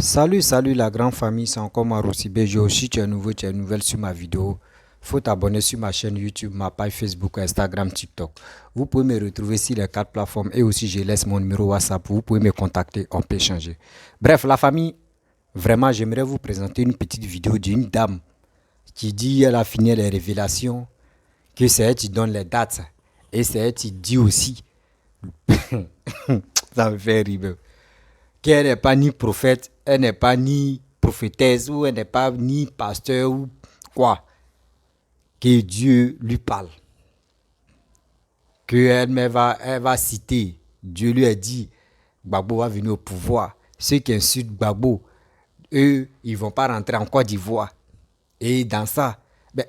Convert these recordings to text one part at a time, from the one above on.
Salut la grande famille, c'est encore Marossi Bejo. Si tu es nouveau, tu es nouvelle sur ma vidéo, faut t'abonner sur ma chaîne YouTube, ma page Facebook, Instagram, TikTok. Vous pouvez me retrouver sur les quatre plateformes et aussi je laisse mon numéro WhatsApp. Vous pouvez me contacter, on peut échanger. Bref, la famille, vraiment, j'aimerais vous présenter une petite vidéo d'une dame qui dit elle a fini les révélations, que c'est elle qui donne les dates et c'est elle qui dit aussi, ça me fait rire, qu'elle n'est pas ni prophète, elle n'est pas ni prophétesse, ou elle n'est pas ni pasteur, ou quoi. Que Dieu lui parle. Elle va citer. Dieu lui a dit, Gbagbo va venir au pouvoir. Ceux qui insultent Gbagbo, eux, ils ne vont pas rentrer en Côte d'Ivoire. Et dans ça,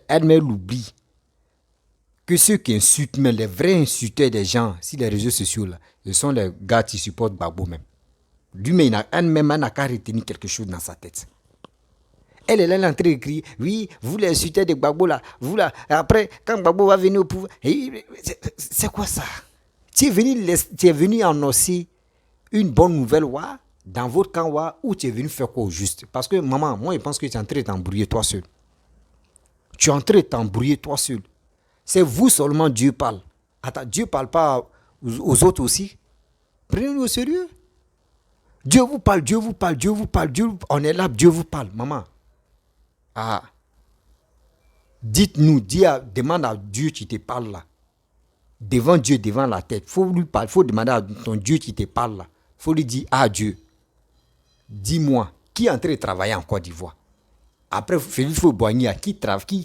elle-même l'oublie. Que ceux qui insultent, mais les vrais insulteurs des gens, sur les réseaux sociaux, là, ce sont les gars qui supportent Gbagbo même. Lui-même, elle-même, n'a qu'à retenir quelque chose dans sa tête. Elle est là en train de crier, oui, vous les insultez de Gbagbo là, vous là, après, quand Gbagbo va venir au pouvoir, c'est quoi ça? Tu es venu annoncer une bonne nouvelle, ouais, dans votre camp, ouais, ou tu es venu faire quoi au juste? Parce que maman, moi, je pense que tu es en train de t'embrouiller toi seul. Tu es en train de t'embrouiller toi seul. C'est vous seulement Dieu parle. Attends, Dieu ne parle pas aux autres aussi? Prenez-le au sérieux. Dieu vous parle, Dieu vous parle, Dieu vous parle, on est là, Dieu vous parle, maman. Ah, dites-nous, demande à Dieu qui te parle là. Devant Dieu, devant la tête. Faut lui parler, faut demander à ton Dieu qui te parle là. Faut lui dire, ah Dieu, dis-moi, qui est en train de travailler en Côte d'Ivoire? Après, Félix Faure-Boigny, qui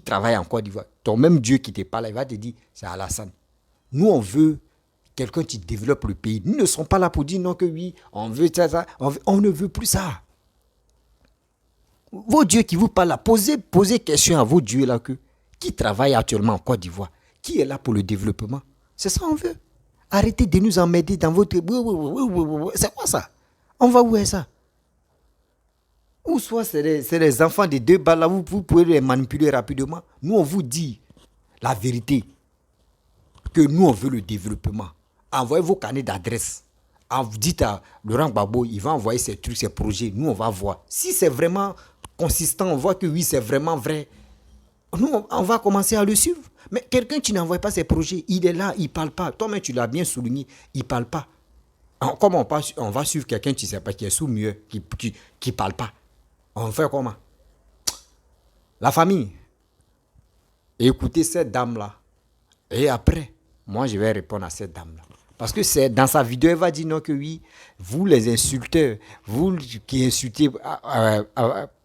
travaille en Côte d'Ivoire? Ton même Dieu qui te parle, il va te dire, c'est Alassane. Nous, on veut quelqu'un qui développe le pays. Nous ne sommes pas là pour dire non que oui, on veut ça, on ne veut plus ça. Vos dieux qui vous parlent là, posez question à vos dieux là qui travaillent actuellement en Côte d'Ivoire, qui est là pour le développement. C'est ça qu'on veut. Arrêtez de nous emmerder dans votre... C'est quoi ça? On va où est ça? Ou soit c'est les enfants des deux balles là, vous pouvez les manipuler rapidement. Nous on vous dit la vérité, que nous on veut le développement. Envoyez vos carnets d'adresse. Dites à Laurent Gbagbo, il va envoyer ses trucs, ses projets. Nous, on va voir. Si c'est vraiment consistant, on voit que oui, c'est vraiment vrai. Nous, on va commencer à le suivre. Mais quelqu'un qui n'envoie pas ses projets, il est là, il ne parle pas. Toi-même, tu l'as bien souligné, il ne parle pas. Comment on va suivre quelqu'un qui ne sait pas, qui est sous-mieux, qui ne parle pas? On fait comment? La famille, écoutez cette dame-là. Et après, moi, je vais répondre à cette dame-là. Parce que c'est dans sa vidéo, elle va dire non que oui, vous les insulteurs, vous qui insultez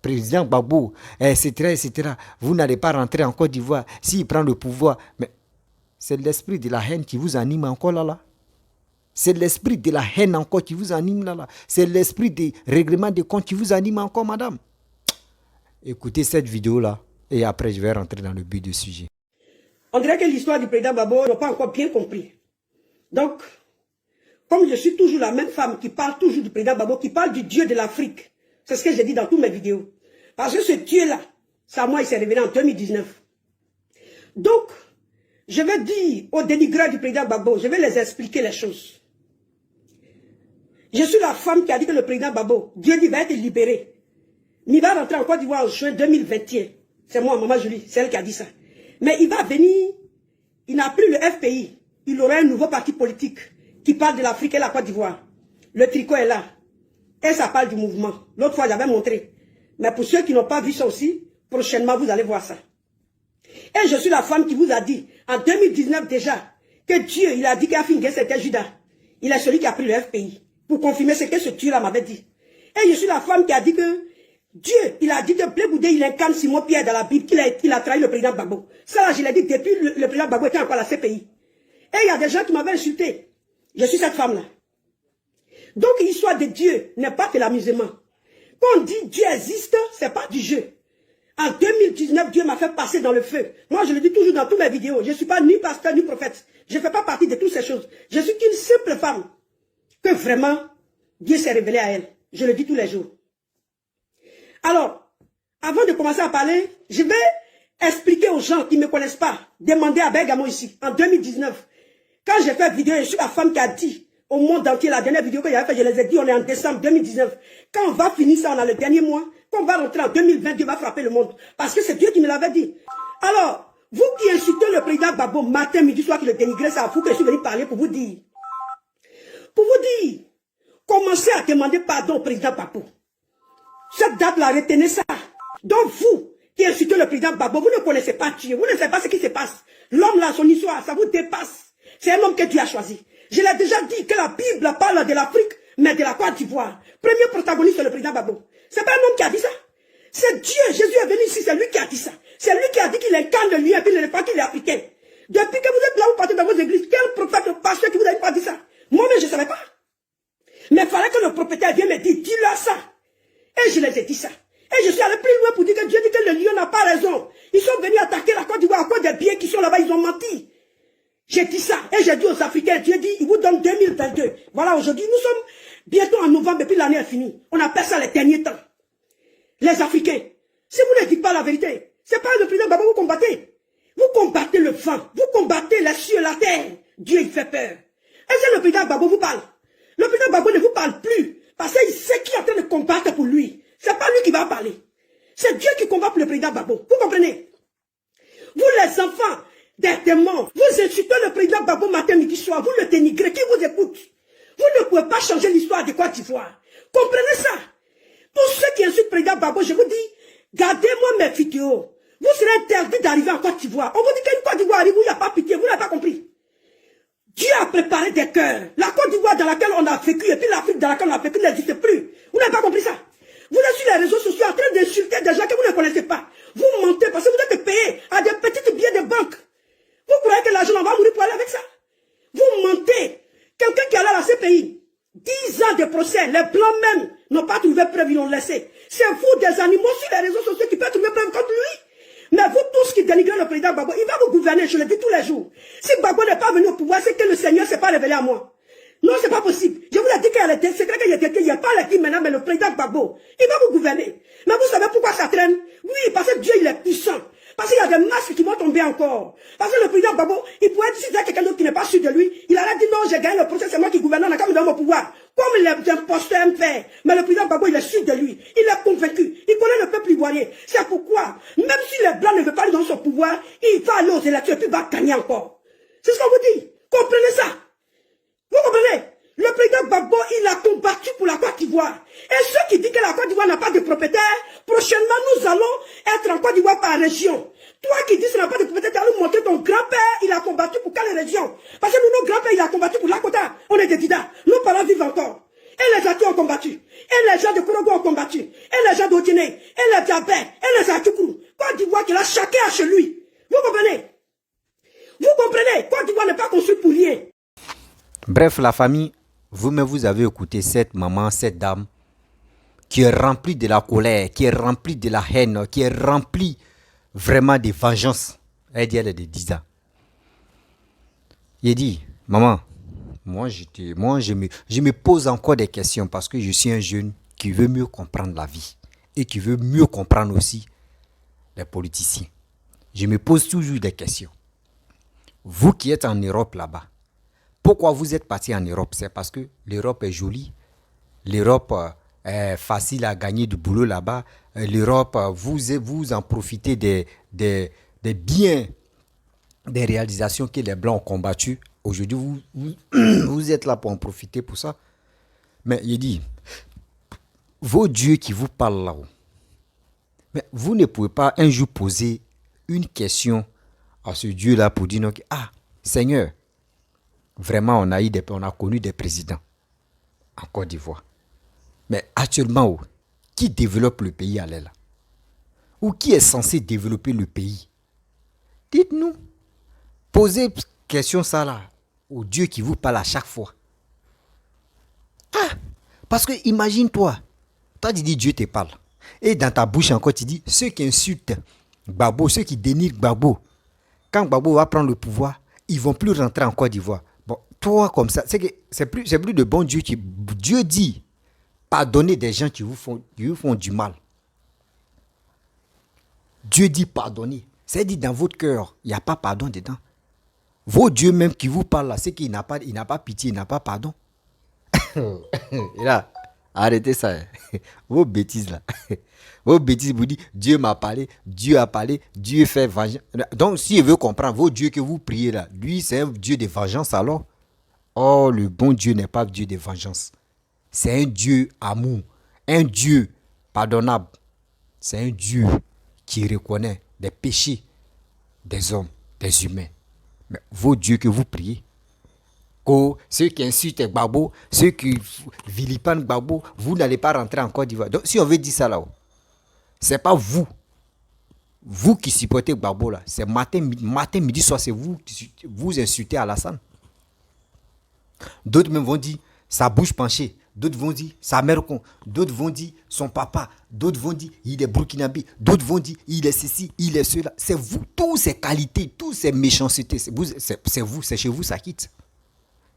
président Gbagbo, etc., vous n'allez pas rentrer en Côte d'Ivoire s'il prend le pouvoir. Mais c'est l'esprit de la haine qui vous anime encore là. C'est l'esprit de la haine encore qui vous anime là. C'est l'esprit des règlements de compte qui vous anime encore, madame. Écoutez cette vidéo-là et après je vais rentrer dans le but du sujet. On dirait que l'histoire du président Gbagbo n'a pas encore bien compris. Donc, comme je suis toujours la même femme qui parle toujours du président Gbagbo, qui parle du Dieu de l'Afrique, c'est ce que j'ai dit dans toutes mes vidéos. Parce que ce Dieu-là, ça moi, il s'est révélé en 2019. Donc, je vais dire aux dénigreurs du président Gbagbo, je vais les expliquer les choses. Je suis la femme qui a dit que le président Gbagbo, Dieu dit, va être libéré. Mais il va rentrer en Côte d'Ivoire en juin 2021. C'est moi, Maman Julie, c'est elle qui a dit ça. Mais il va venir, il n'a plus le FPI. Il aura un nouveau parti politique qui parle de l'Afrique et la Côte d'Ivoire. Le tricot est là. Et ça parle du mouvement. L'autre fois, j'avais montré. Mais pour ceux qui n'ont pas vu ça aussi, prochainement, vous allez voir ça. Et je suis la femme qui vous a dit, en 2019 déjà, que Dieu, il a dit qu'Afingé, c'était Judas. Il est celui qui a pris le FPI. Pour confirmer ce que ce Dieu-là m'avait dit. Et je suis la femme qui a dit que Dieu, il a dit que Blé Goudé, il incarne Simon Pierre dans la Bible, qu'il a trahi le président Gbagbo. Ça, là, je l'ai dit depuis le président Gbagbo était encore à la CPI. Et il y a des gens qui m'avaient insulté. Je suis cette femme-là. Donc, l'histoire de Dieu n'est pas de l'amusement. Quand on dit Dieu existe, c'est pas du jeu. En 2019, Dieu m'a fait passer dans le feu. Moi, je le dis toujours dans toutes mes vidéos. Je ne suis pas ni pasteur, ni prophète. Je ne fais pas partie de toutes ces choses. Je suis qu'une simple femme. Que vraiment, Dieu s'est révélé à elle. Je le dis tous les jours. Alors, avant de commencer à parler, je vais expliquer aux gens qui ne me connaissent pas. Demander à Bergamo ici, en 2019. Quand j'ai fait vidéo, je suis la femme qui a dit au monde entier. La dernière vidéo que j'avais faite, je les ai dit, on est en décembre 2019. Quand on va finir ça, on a le dernier mois. Quand on va rentrer en 2020, Dieu va frapper le monde. Parce que c'est Dieu qui me l'avait dit. Alors, vous qui insultez le président Gbagbo matin, midi, soir, qui le dénigrez, c'est à vous que je suis venu parler pour vous dire. Pour vous dire, commencez à demander pardon au président Gbagbo. Cette date-là, retenez ça. Donc vous, qui insultez le président Gbagbo, vous ne connaissez pas Dieu, vous ne savez pas ce qui se passe. L'homme là, son histoire, ça vous dépasse. C'est un homme que Dieu a choisi. Je l'ai déjà dit que la Bible parle de l'Afrique, mais de la Côte d'Ivoire. Premier protagoniste, c'est le président Gbagbo. C'est pas un homme qui a dit ça. C'est Dieu, Jésus est venu ici, c'est lui qui a dit ça. C'est lui qui a dit qu'il incarne le lieu et puis il n'est pas qu'il est africain. Depuis que vous êtes là, vous partez dans vos églises, quel prophète ou pasteur qui vous a pas dit ça? Moi-même, je ne savais pas. Mais il fallait que le propriétaire vienne me dire, dis-leur ça. Et je les ai dit ça. Et je suis allé plus loin pour dire que Dieu dit que le lion n'a pas raison. Ils sont venus attaquer la Côte d'Ivoire à cause des biens qui sont là-bas, ils ont menti. J'ai dit ça. Et j'ai dit aux Africains, Dieu dit, il vous donne 2022. Voilà, aujourd'hui, nous sommes bientôt en novembre et puis l'année est finie. On appelle ça les derniers temps. Les Africains, si vous ne dites pas la vérité, c'est pas le président Gbagbo que vous combattez. Vous combattez le vent, vous combattez les cieux, la terre. Dieu, il fait peur. Est-ce que le président Gbagbo vous parle? Le président Gbagbo ne vous parle plus parce qu'il sait qui est en train de combattre pour lui. C'est pas lui qui va parler. C'est Dieu qui combat pour le président Gbagbo. Vous comprenez? Vous les enfants des démons, vous insultez le président Gbagbo matin, midi, soir, vous le dénigrez, qui vous écoute? Vous ne pouvez pas changer l'histoire de Côte d'Ivoire. Comprenez ça? Tous ceux qui insultent le président Gbagbo, je vous dis, gardez-moi mes vidéos. Vous serez interdit d'arriver en Côte d'Ivoire. On vous dit qu'une Côte d'Ivoire arrive où il n'y a pas pitié, vous n'avez pas compris. Dieu a préparé des cœurs. La Côte d'Ivoire dans laquelle on a vécu et puis l'Afrique dans laquelle on a vécu n'existe plus. Vous n'avez pas compris ça? Vous êtes sur les réseaux sociaux en train d'insulter des gens que vous ne connaissez pas. Vous mentez parce que vous êtes payé à des petites billets de banque. Vous croyez que l'argent, on va mourir pour aller avec ça? Vous mentez. Quelqu'un qui est allé à la CPI, 10 ans de procès, les blancs même n'ont pas trouvé preuve, ils l'ont laissé. C'est vous, des animaux sur les réseaux sociaux, qui peuvent trouver preuve contre lui. Mais vous tous qui dénigrez le président Gbagbo, il va vous gouverner, je le dis tous les jours. Si Gbagbo n'est pas venu au pouvoir, c'est que le Seigneur ne s'est pas révélé à moi. Non, c'est pas possible. Je vous l'ai dit qu'il c'est vrai qu'il n'y a pas l'équipe maintenant, mais le président Gbagbo, il va vous gouverner. Mais vous savez pourquoi ça traîne? Oui, parce que Dieu, il est puissant. Parce qu'il y a des masques qui vont tomber encore. Parce que le président Gbagbo, il pourrait dire, si c'est quelqu'un d'autre qui n'est pas sûr de lui, il aurait dit non, j'ai gagné le procès, c'est moi qui gouverne, on a quand même dans mon pouvoir. Comme les imposteurs aiment faire. Mais le président Gbagbo, il est sûr de lui. Il est convaincu. Il connaît le peuple ivoirien. C'est pourquoi, même si les blancs ne veulent pas aller dans son pouvoir, il va aller aux élections et puis il va gagner encore. C'est ce qu'on vous dit. Comprenez ça. Vous comprenez? Le président Gbagbo, il a combattu pour la Côte d'Ivoire. Et ceux qui disent que la Côte d'Ivoire n'a pas de propriétaire, prochainement nous allons être en Côte d'Ivoire par région. Toi qui dis que ça n'a pas de propriétaire, tu vas nous montrer ton grand-père, il a combattu pour quelle région? Parce que nous, nos grands-pères, il a combattu pour Lakota. On est des Dida. Nos parents vivent encore. Et les Atis ont combattu. Et les gens de Kourogo ont combattu. Et les gens d'Otiné. Et les Diabè. Et les Atukrou. Côte d'Ivoire qui a chacun à chez lui. Vous comprenez? Vous comprenez? Côte d'Ivoire n'est pas construite pour rien. Bref, la famille, vous-même, vous avez écouté cette maman, cette dame, qui est remplie de la colère, qui est remplie de la haine, qui est remplie vraiment de vengeance. Elle dit, elle est de 10 ans. Il dit, maman, je me pose encore des questions parce que je suis un jeune qui veut mieux comprendre la vie et qui veut mieux comprendre aussi les politiciens. Je me pose toujours des questions. Vous qui êtes en Europe là-bas, pourquoi vous êtes parti en Europe? C'est parce que l'Europe est jolie. L'Europe est facile à gagner du boulot là-bas. L'Europe, vous en profitez des biens, des réalisations que les Blancs ont combattues. Aujourd'hui, vous êtes là pour en profiter pour ça. Mais il dit, vos dieux qui vous parlent là-haut, mais vous ne pouvez pas un jour poser une question à ce Dieu-là pour dire, donc, ah, Seigneur, vraiment, on a connu des présidents en Côte d'Ivoire. Mais actuellement, qui développe le pays à l'aile? Ou qui est censé développer le pays? Dites-nous. Posez question ça là au Dieu qui vous parle à chaque fois. Ah, parce que imagine-toi, toi tu dis Dieu te parle. Et dans ta bouche encore tu dis, ceux qui insultent Gbagbo, ceux qui dénigrent Gbagbo, quand Gbagbo va prendre le pouvoir, ils ne vont plus rentrer en Côte d'Ivoire. Bon, toi comme ça, c'est plus de bon Dieu qui... Dieu dit, pardonnez des gens qui vous font du mal. Dieu dit pardonner. C'est dit dans votre cœur, il n'y a pas pardon dedans. Vos dieux même qui vous parlent là, c'est qu'il n'a pas pitié, il n'a pas pardon. Et là, arrêtez ça. Vos bêtises là. Vos bêtises vous dites, Dieu m'a parlé, Dieu a parlé, Dieu fait vengeance. Donc, si il veut comprendre, vos dieux que vous priez là, lui, c'est un Dieu de vengeance alors. Oh, le bon Dieu n'est pas Dieu de vengeance. C'est un Dieu amour, un Dieu pardonnable. C'est un Dieu qui reconnaît les péchés des hommes, des humains. Mais vos dieux que vous priez, ceux qui insultent Gbagbo, ceux qui vilipendent Gbagbo, vous n'allez pas rentrer en Côte d'Ivoire. Donc, si on veut dire ça là, c'est pas vous qui supportez Gbagbo là. C'est matin, midi, soir, c'est vous qui vous insultez Alassane. D'autres même vont dire sa bouche penchée. D'autres vont dire sa mère con. D'autres vont dire son papa. D'autres vont dire il est burkinabé. D'autres vont dire il est ceci, il est cela. C'est vous, toutes ces qualités, toutes ces méchancetés. C'est vous, c'est chez vous, ça quitte.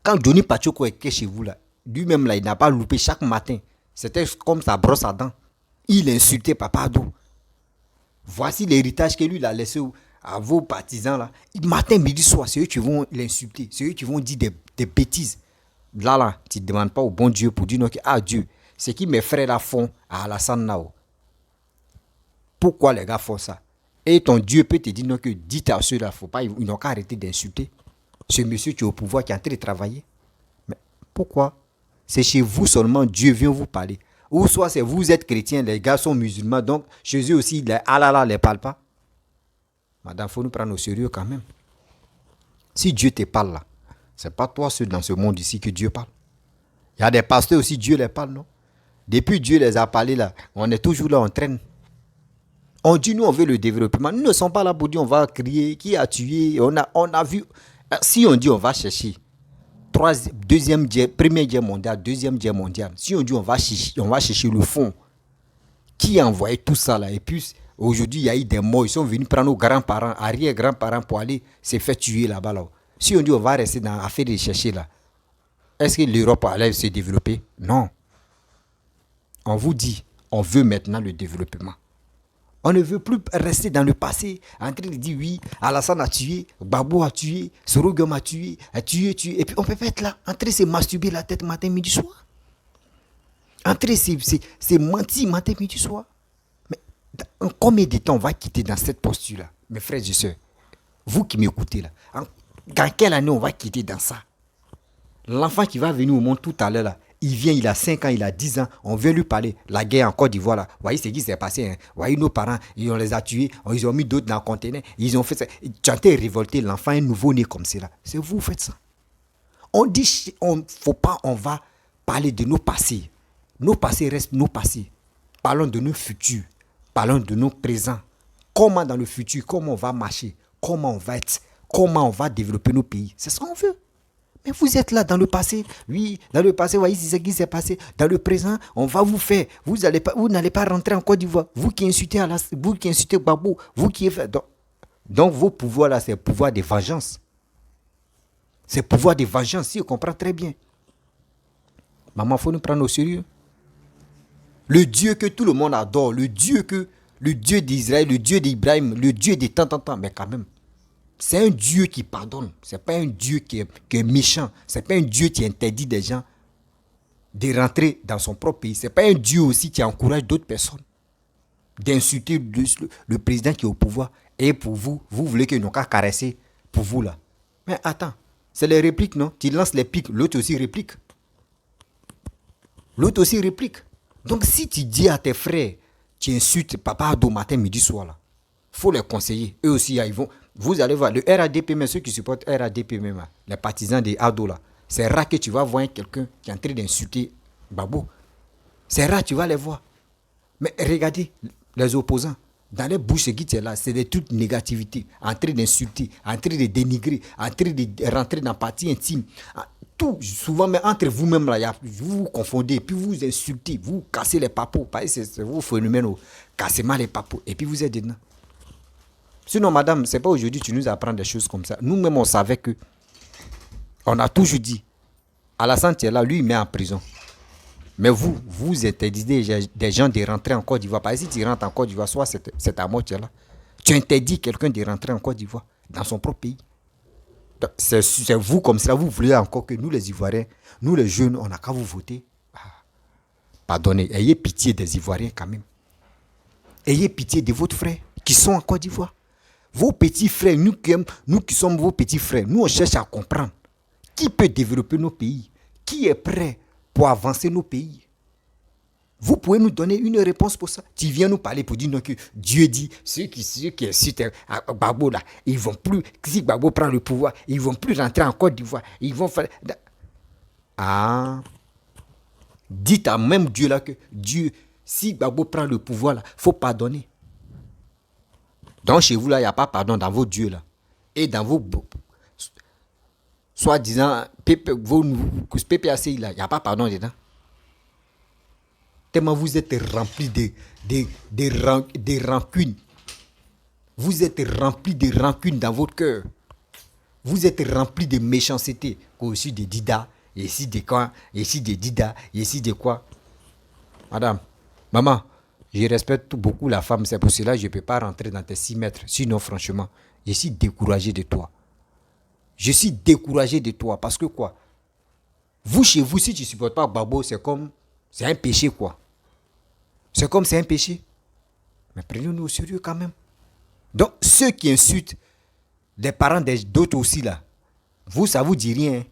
Quand Johnny Pachoko est chez vous là, lui-même là, il n'a pas loupé chaque matin. C'était comme sa brosse à dents. Il insultait Papa Ado. Voici l'héritage que lui il a laissé à vos partisans là. Matin, midi, soir, c'est eux qui vont l'insulter. C'est eux qui vont dire des bêtises. Là, tu ne demandes pas au bon Dieu pour dire non, ah Dieu, ce qui mes frères là font à Alassane Nao. Pourquoi les gars font ça? Et ton Dieu peut te dire non, que dites à ceux-là, faut pas, ils n'ont qu'à arrêter d'insulter. Ce monsieur qui est au pouvoir, qui est en train de travailler. Mais pourquoi? C'est chez vous seulement Dieu vient vous parler. Ou soit c'est vous êtes chrétiens, les gars sont musulmans, donc chez eux aussi, les Allah ne les parlent pas. Madame, il faut nous prendre au sérieux quand même. Si Dieu te parle là, ce n'est pas toi ceux dans ce monde ici que Dieu parle. Il y a des pasteurs aussi, Dieu les parle, non? Depuis Dieu les a parlé là, on est toujours là, on traîne. On dit, nous, on veut le développement. Nous ne sommes pas là pour dire, on va crier, qui a tué. On a vu. Si on dit, on va chercher. Première guerre mondiale, deuxième guerre mondiale. Si on dit, on va chercher le fond. Qui a envoyé tout ça là? Et puis, aujourd'hui, il y a eu des morts. Ils sont venus prendre nos grands-parents, arrière-grands-parents pour aller se faire tuer là-bas. Là. Si on dit, on va rester dans l'affaire de chercher là. Est-ce que l'Europe allait se développer? Non. On vous dit, on veut maintenant le développement. On ne veut plus rester dans le passé, en train de dire oui, Alassane a tué, Gbagbo a tué, Sorogum a tué. Et puis on peut pas être là, en train de se masturber la tête matin, midi, soir. En train de se mentir matin, midi, soir. Mais en combien de temps on va quitter dans cette posture-là? Mes frères et sœurs, vous qui m'écoutez là, dans quelle année on va quitter dans ça? L'enfant qui va venir au monde tout à l'heure là, il vient, il a 5 ans, il a 10 ans, on vient lui parler. La guerre en Côte d'Ivoire là, voyez ce qui s'est passé. Hein? Voyez nos parents, on les a tués, ils ont mis d'autres dans le conteneur, ils ont fait ça. Tu as été révolté, l'enfant est nouveau-né comme c'est là. C'est vous faites ça. On dit, faut pas, on va parler de nos passés. Nos passés restent nos passés. Parlons de nos futurs, parlons de nos présents. Comment dans le futur, comment on va marcher, comment on va être, comment on va développer nos pays. C'est ça qu'on veut. Mais vous êtes là dans le passé. Oui, dans le passé, voyez ce qui s'est passé. Dans le présent, on va vous faire. Vous n'allez pas rentrer en Côte d'Ivoire. Vous qui insultez Gbagbo, vous qui fait. Donc vos pouvoirs là, c'est le pouvoir de vengeance. C'est le pouvoir de vengeance, si on comprend très bien. Maman, il faut nous prendre au sérieux. Le Dieu que tout le monde adore, le Dieu d'Israël, le Dieu d'Ibrahim, le Dieu de tant, mais quand même. C'est un Dieu qui pardonne. Ce n'est pas un Dieu qui est méchant. Ce n'est pas un Dieu qui interdit des gens de rentrer dans son propre pays. Ce n'est pas un Dieu aussi qui encourage d'autres personnes d'insulter le président qui est au pouvoir. Et pour vous, vous voulez qu'ils n'ont qu'à caresser pour vous là. Mais attends, c'est les répliques, non? Tu lances les pics, l'autre aussi réplique. L'autre aussi réplique. Donc si tu dis à tes frères, tu insultes Papa Ado matin, midi, soir là, il faut les conseiller. Eux aussi, ils vont... Vous allez voir, le RADP, même ceux qui supportent RADP, même, les partisans des Ado, là, c'est rare que tu vas voir quelqu'un qui est en train d'insulter Gbagbo. C'est rare, tu vas les voir. Mais regardez, les opposants, dans les bouches qui sont là, c'est des trucs de négativité, en train d'insulter, en train de dénigrer, en train de rentrer dans la partie intime. Tout, souvent, mais entre vous-même, là, vous vous confondez, puis vous insultez, vous cassez les papos. C'est vos phénomènes, cassez mal les papos, et puis vous êtes dedans. Sinon, madame, ce n'est pas aujourd'hui que tu nous apprends des choses comme ça. Nous-mêmes, on savait que, on a toujours dit, Alassane est là, lui, il met en prison. Mais vous interdisez des gens de rentrer en Côte d'Ivoire. Parce que si tu rentres en Côte d'Ivoire, soit c'est à moi qui est là. Tu interdis quelqu'un de rentrer en Côte d'Ivoire, dans son propre pays. C'est vous comme ça, vous voulez encore que nous les Ivoiriens, nous les jeunes, on n'a qu'à vous voter. Pardonnez, ayez pitié des Ivoiriens quand même. Ayez pitié de votre frère qui sont en Côte d'Ivoire. Vos petits frères, nous qui sommes vos petits frères, nous on cherche à comprendre. Qui peut développer nos pays? Qui est prêt pour avancer nos pays? Vous pouvez nous donner une réponse pour ça. Tu viens nous parler pour dire non, que Dieu dit, ceux qui incitent à Gbagbo là, ils vont plus, si Gbagbo prend le pouvoir, ils vont plus rentrer en Côte d'Ivoire. Ils vont faire... Ah, dites à même Dieu là que Dieu, si Gbagbo prend le pouvoir là, il faut pardonner. Donc chez vous là, il n'y a pas pardon dans vos dieux là. Et dans vos... soi-disant, vos PPAC là, il n'y a pas pardon dedans. Tellement vous êtes remplis de rancunes. Vous êtes remplis de rancunes dans votre cœur. Vous êtes remplis de méchanceté. Aussi de Dida, ici de quoi, ici de Dida, ici de quoi. Madame, maman, je respecte beaucoup la femme, c'est pour cela que je ne peux pas rentrer dans tes 6 mètres. Sinon, franchement, je suis découragé de toi. Je suis découragé de toi parce que quoi? Vous, chez vous, si tu ne supportes pas Gbagbo, c'est comme... c'est un péché quoi. C'est comme c'est un péché. Mais prenez-nous au sérieux quand même. Donc, ceux qui insultent les parents d'autres aussi là, vous, ça vous dit rien.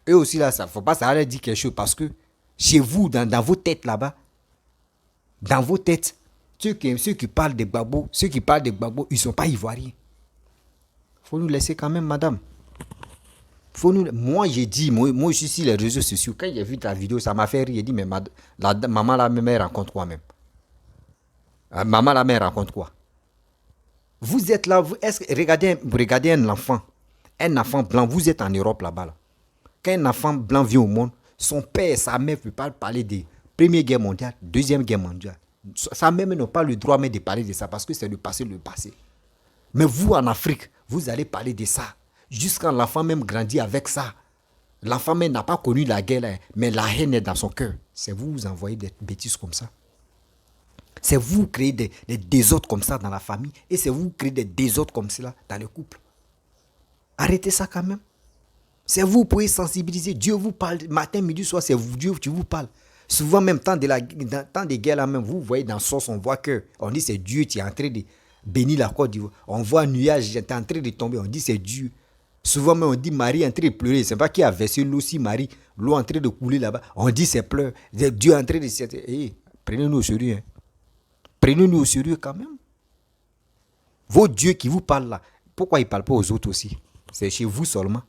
Eux aussi là, ça ne faut pas ça leur dire quelque chose parce que chez vous, dans vos têtes là-bas, dans vos têtes, ceux qui parlent de Gbagbo, ils ne sont pas ivoiriens. Il faut nous laisser quand même, madame. Moi, j'ai dit, moi, je suis sur les réseaux sociaux. Quand j'ai vu ta vidéo, ça m'a fait rire. J'ai dit, mais maman, la mère rencontre quoi même? Maman, la mère rencontre quoi? Vous êtes là, regardez un enfant blanc, vous êtes en Europe là-bas. Là. Quand un enfant blanc vient au monde, son père et sa mère ne peuvent pas parler de Première Guerre mondiale, Deuxième Guerre mondiale. Sa mère n'a pas le droit même de parler de ça parce que c'est le passé. Mais vous, en Afrique, vous allez parler de ça. Jusqu'à l'enfant même grandit avec ça. L'enfant même n'a pas connu la guerre, là, mais la haine est dans son cœur. C'est vous envoyez des bêtises comme ça. C'est vous créez des désordres comme ça dans la famille et c'est vous créez des désordres comme cela dans le couple. Arrêtez ça quand même. C'est vous pouvez sensibiliser. Dieu vous parle matin, midi, soir, c'est vous, Dieu qui vous parle. Souvent même temps de guerre là même, vous voyez dans Source, on voit que on dit c'est Dieu qui est en train de bénir la Côte d'Ivoire. On voit un nuage qui est en train de tomber, on dit c'est Dieu. Souvent même on dit Marie est en train de pleurer. C'est pas qui a versé l'eau si Marie, l'eau en train de couler là-bas. On dit c'est pleurs. Dieu est en train de... Hey, prenez-nous au sérieux. Hein. Prenez-nous au sérieux quand même. Vos dieux qui vous parlent là, pourquoi ils ne parlent pas aux autres aussi? C'est chez vous seulement.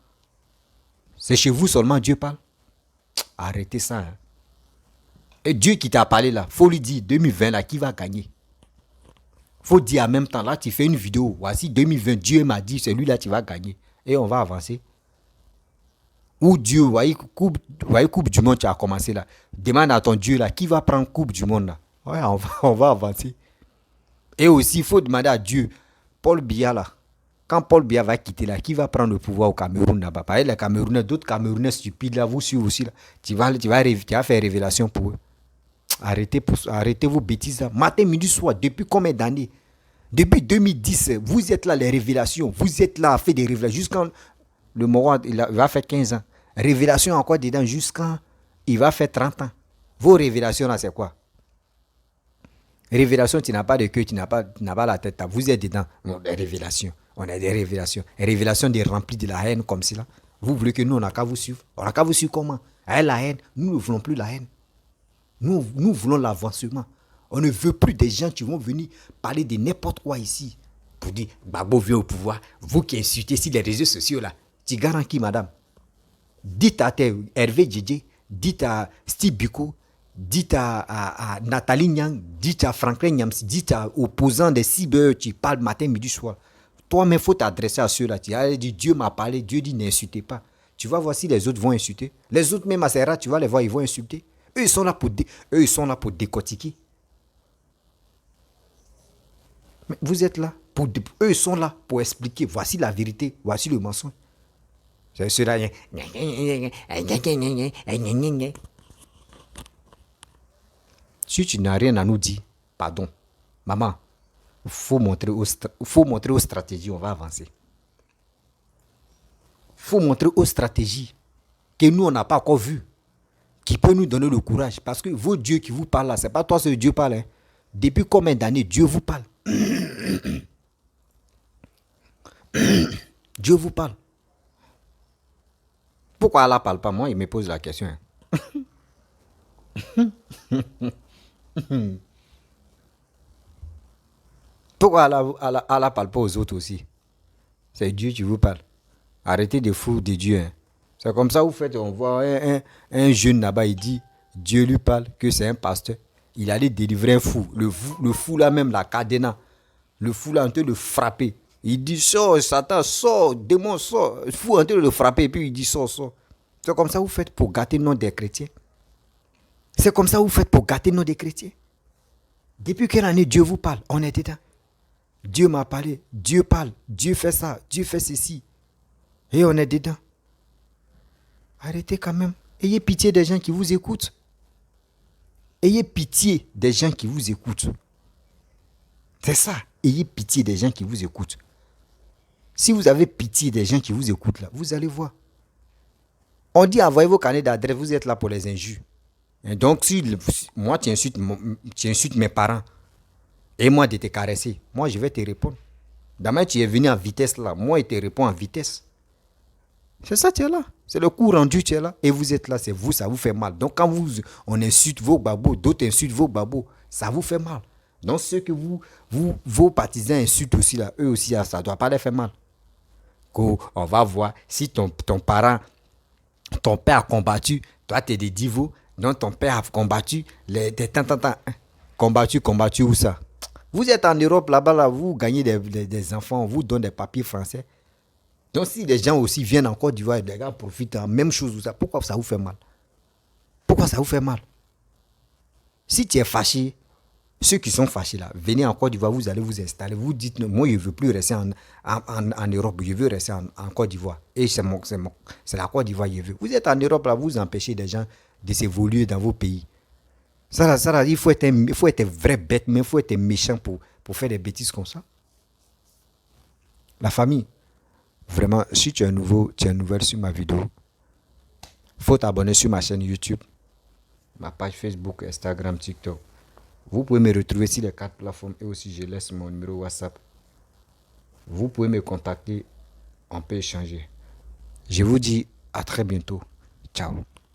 C'est chez vous seulement Dieu parle. Arrêtez ça. Hein. Et Dieu qui t'a parlé là, il faut lui dire 2020 là, qui va gagner? Il faut dire en même temps, là tu fais une vidéo. Voici 2020, Dieu m'a dit, c'est lui là qui va gagner. Et on va avancer. Ou Dieu, voyez, coupe du monde qui a commencé là. Demande à ton Dieu là, qui va prendre coupe du monde là? Ouais, on va avancer. Et aussi, il faut demander à Dieu, Paul Biya là, quand Paul Biya va quitter là, qui va prendre le pouvoir au Cameroun là-bas? Pareil, les Camerounais, d'autres Camerounais stupides là, vous suivez aussi là. Tu vas faire révélation pour eux. Arrêtez vos bêtises là. Matin, midi, soir, depuis combien d'années? Depuis 2010, vous êtes là, les révélations. Vous êtes là à faire des révélations. Jusqu'à le Moro, il va faire 15 ans. Révélation encore dedans, jusqu'à il va faire 30 ans. Vos révélations là, c'est quoi? Révélation, tu n'as pas de queue, tu n'as pas la tête. Vous êtes dedans. Des révélations. On a des révélations. Révélations des remplies de la haine comme cela. Vous voulez que nous, on n'a qu'à vous suivre. On n'a qu'à vous suivre comment? Avec la haine. Nous ne voulons plus la haine. Nous voulons l'avancement. On ne veut plus des gens qui vont venir parler de n'importe quoi ici. Pour dire, Gbagbo vient au pouvoir. Vous qui insultez sur les réseaux sociaux là. Tu garantis, madame. Dites à Hervé Djedje, dites à Steve Biko, dites à Nathalie Nyang, dites à Franklin Nyamsi, dites à opposants des cyber qui parlent matin, midi, soir. Toi-même, il faut t'adresser à ceux-là. Tu as dit, Dieu m'a parlé, Dieu dit, n'insultez pas. Tu vas voir si les autres vont insulter. Les autres, même à Serra, tu vas les voir, ils vont insulter. Eux, ils sont là pour décortiquer. Mais vous êtes là. Eux, ils sont là pour expliquer. Voici la vérité, voici le mensonge. C'est cela. Si tu n'as rien à nous dire, pardon, maman, il faut montrer aux stratégies, on va avancer. faut montrer aux stratégies que nous, on n'a pas encore vues, qui peut nous donner le courage. Parce que vos dieux qui vous parlent là, ce n'est pas toi, c'est Dieu parle. Hein. Depuis combien d'années Dieu vous parle? Dieu vous parle. Pourquoi Allah ne parle pas? Moi, il me pose la question. Hein. Pourquoi Allah ne parle pas aux autres aussi? C'est Dieu qui vous parle. Arrêtez de foutre de Dieu. Hein. C'est comme ça, vous faites, on voit un jeune là-bas, il dit, Dieu lui parle, que c'est un pasteur. Il allait délivrer un fou. Le fou là même, la cadena. Le fou là en train de le frapper. Il dit, sors, Satan, sors, démon, sors. Le fou en train de le frapper, et puis il dit, sors, sors. C'est comme ça, vous faites pour gâter le nom des chrétiens. C'est comme ça, vous faites pour gâter le nom des chrétiens. Depuis quelle année Dieu vous parle? On est dedans. Dieu m'a parlé, Dieu parle, Dieu fait ça, Dieu fait ceci. Et on est dedans. Arrêtez quand même. Ayez pitié des gens qui vous écoutent. Ayez pitié des gens qui vous écoutent. C'est ça. Ayez pitié des gens qui vous écoutent. Si vous avez pitié des gens qui vous écoutent là, vous allez voir. On dit envoyez vos carnets d'adresse, vous êtes là pour les injures. Et donc si moi tu insultes mes parents et moi de te caresser, moi je vais te répondre. Demain tu es venu en vitesse là, moi je te réponds en vitesse. C'est ça, tu es là. C'est le coup rendu, tu es là. Et vous êtes là, c'est vous, ça vous fait mal. Donc quand on insulte vos babos, d'autres insultent vos babos, ça vous fait mal. Donc ceux que vos partisans insultent aussi là, eux aussi, ça ne doit pas les faire mal. On va voir si ton parent, ton père a combattu, toi tu es des divos, donc ton père a combattu, combattu où ça? Vous êtes en Europe là-bas, là, vous gagnez des enfants, on vous donne des papiers français. Donc si les gens aussi viennent en Côte d'Ivoire, les gars profitent en même chose, ça, pourquoi ça vous fait mal? Pourquoi ça vous fait mal? Si tu es fâché, ceux qui sont fâchés là, venez en Côte d'Ivoire, vous allez vous installer, vous dites, moi je ne veux plus rester en Europe, je veux rester en Côte d'Ivoire. Et c'est la Côte d'Ivoire que je veux. Vous êtes en Europe là, vous empêchez des gens de s'évoluer dans vos pays. Ça, il faut être vrai bête, mais il faut être méchant pour faire des bêtises comme ça. La famille. Vraiment, si tu es nouveau, tu es nouvelle sur ma vidéo, faut t'abonner sur ma chaîne YouTube, ma page Facebook, Instagram, TikTok. Vous pouvez me retrouver sur les 4 plateformes et aussi je laisse mon numéro WhatsApp. Vous pouvez me contacter, on peut échanger. Je vous dis à très bientôt. Ciao.